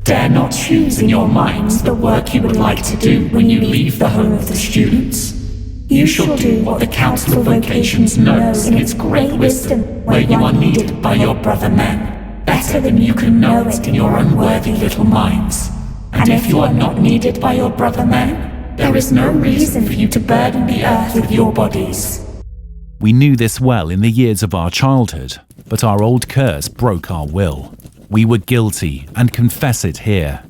Dare not choose in your minds the work you would like to do when you leave the home of the students. You shall do what the Council of Vocations knows in its great wisdom, where you are needed by your brother men, better than you can know it in your unworthy little minds. And if you are not needed by your brother men, there is no reason for you to burden the earth with your bodies. We knew this well in the years of our childhood, but our old curse broke our will. We were guilty, and confess it here.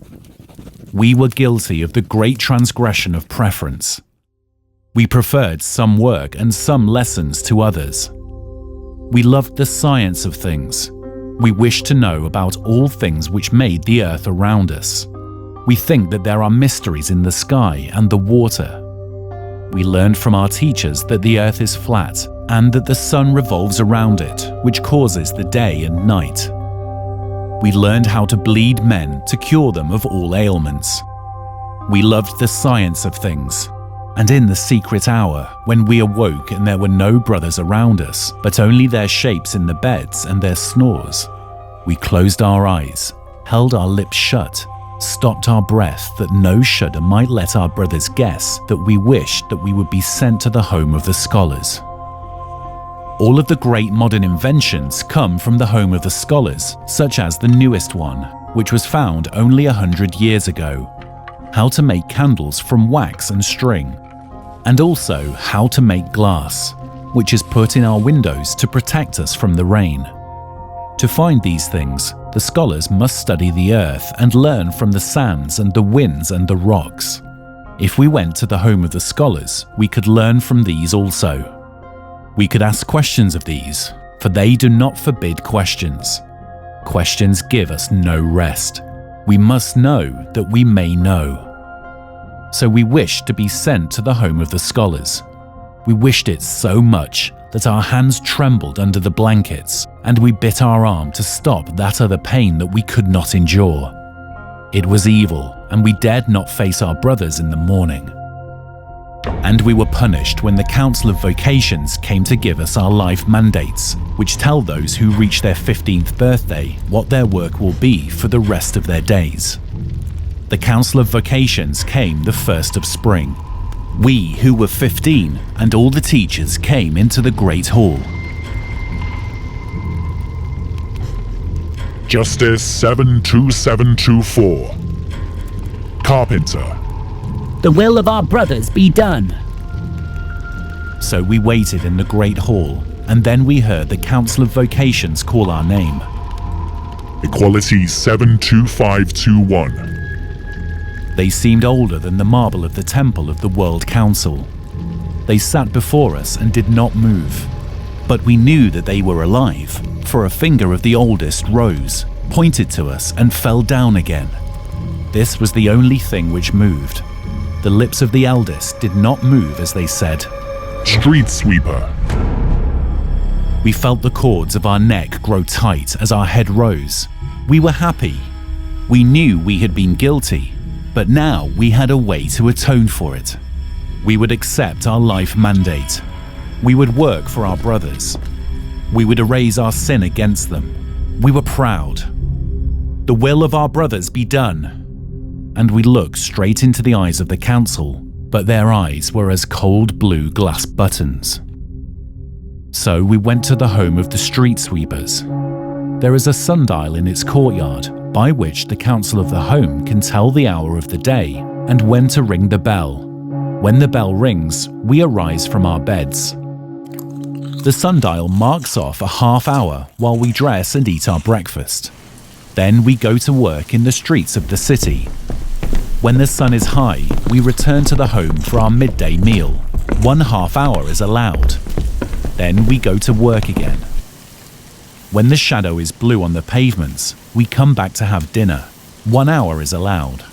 We were guilty of the great transgression of preference. We preferred some work and some lessons to others. We loved the science of things. We wished to know about all things which made the earth around us. We think that there are mysteries in the sky and the water. We learned from our teachers that the earth is flat and that the sun revolves around it, which causes the day and night. We learned how to bleed men to cure them of all ailments. We loved the science of things. And in the secret hour, when we awoke and there were no brothers around us, but only their shapes in the beds and their snores, we closed our eyes, held our lips shut, stopped our breath that no shudder might let our brothers guess that we wished that we would be sent to the home of the scholars. All of the great modern inventions come from the home of the scholars, such as the newest one, which was found only 100 years ago. How to make candles from wax and string, and also how to make glass, which is put in our windows to protect us from the rain. To find these things, the scholars must study the earth and learn from the sands and the winds and the rocks. If we went to the home of the scholars, we could learn from these also. We could ask questions of these, for they do not forbid questions. Questions give us no rest. We must know that we may know. So we wished to be sent to the home of the scholars. We wished it so much that our hands trembled under the blankets, and we bit our arm to stop that other pain that we could not endure. It was evil, and we dared not face our brothers in the morning. And we were punished when the Council of Vocations came to give us our life mandates, which tell those who reach their 15th birthday what their work will be for the rest of their days. The Council of Vocations came the 1st of spring. We, who were 15, and all the teachers came into the Great Hall. Justice 72724. Carpenter. The will of our brothers be done. So we waited in the Great Hall, and then we heard the Council of Vocations call our name. Equality 72521. They seemed older than the marble of the temple of the World Council. They sat before us and did not move. But we knew that they were alive, for a finger of the oldest rose, pointed to us and fell down again. This was the only thing which moved. The lips of the eldest did not move as they said, Street sweeper. We felt the cords of our neck grow tight as our head rose. We were happy. We knew we had been guilty, but now we had a way to atone for it. We would accept our life mandate. We would work for our brothers. We would erase our sin against them. We were proud. The will of our brothers be done. And we looked straight into the eyes of the council, but their eyes were as cold blue glass buttons. So we went to the home of the street sweepers. There is a sundial in its courtyard by which the council of the home can tell the hour of the day and when to ring the bell. When the bell rings, we arise from our beds. The sundial marks off a half hour while we dress and eat our breakfast. Then we go to work in the streets of the city. When the sun is high, we return to the home for our midday meal. 1/2 hour is allowed. Then we go to work again. When the shadow is blue on the pavements, we come back to have dinner. 1 hour is allowed.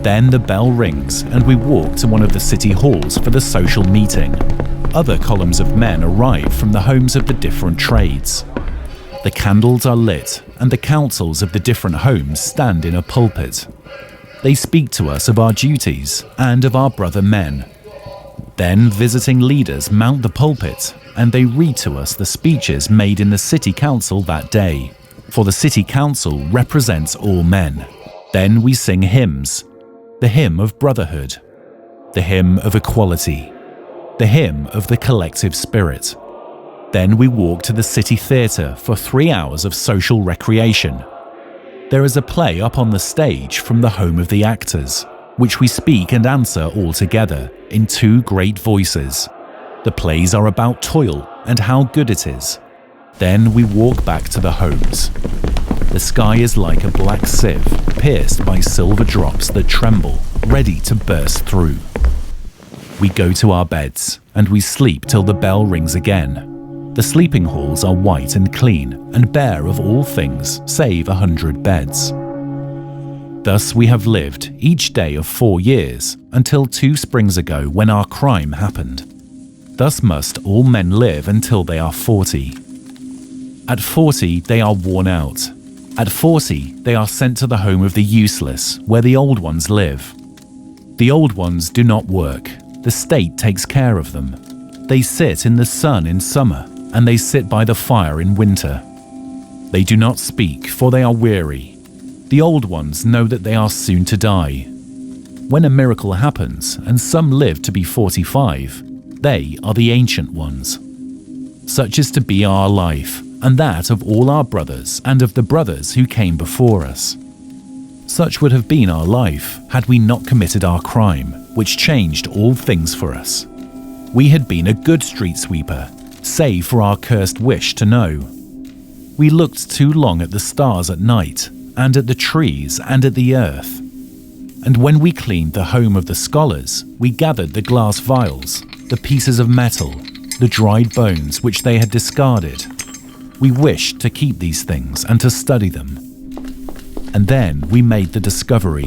Then the bell rings and we walk to one of the city halls for the social meeting. Other columns of men arrive from the homes of the different trades. The candles are lit and the councils of the different homes stand in a pulpit. They speak to us of our duties and of our brother men. Then visiting leaders mount the pulpit and they read to us the speeches made in the city council that day, for the city council represents all men. Then we sing hymns, the hymn of brotherhood, the hymn of equality, the hymn of the collective spirit. Then we walk to the city theatre for 3 hours of social recreation. There is a play up on the stage from the home of the actors, which we speak and answer all together in 2 great voices. The plays are about toil and how good it is. Then we walk back to the homes. The sky is like a black sieve, pierced by silver drops that tremble, ready to burst through. We go to our beds, and we sleep till the bell rings again. The sleeping halls are white and clean, and bare of all things save 100 beds. Thus we have lived each day of 4 years, until 2 springs ago when our crime happened. Thus must all men live until they are 40. At 40 they are worn out. At 40 they are sent to the home of the useless, where the old ones live. The old ones do not work. The state takes care of them. They sit in the sun in summer, and they sit by the fire in winter. They do not speak, for they are weary. The old ones know that they are soon to die. When a miracle happens, and some live to be 45, they are the ancient ones. Such is to be our life, and that of all our brothers and of the brothers who came before us. Such would have been our life had we not committed our crime, which changed all things for us. We had been a good street sweeper, save for our cursed wish to know. We looked too long at the stars at night, and at the trees and at the earth. And when we cleaned the home of the scholars, we gathered the glass vials, the pieces of metal, the dried bones which they had discarded. We wished to keep these things and to study them. And then we made the discovery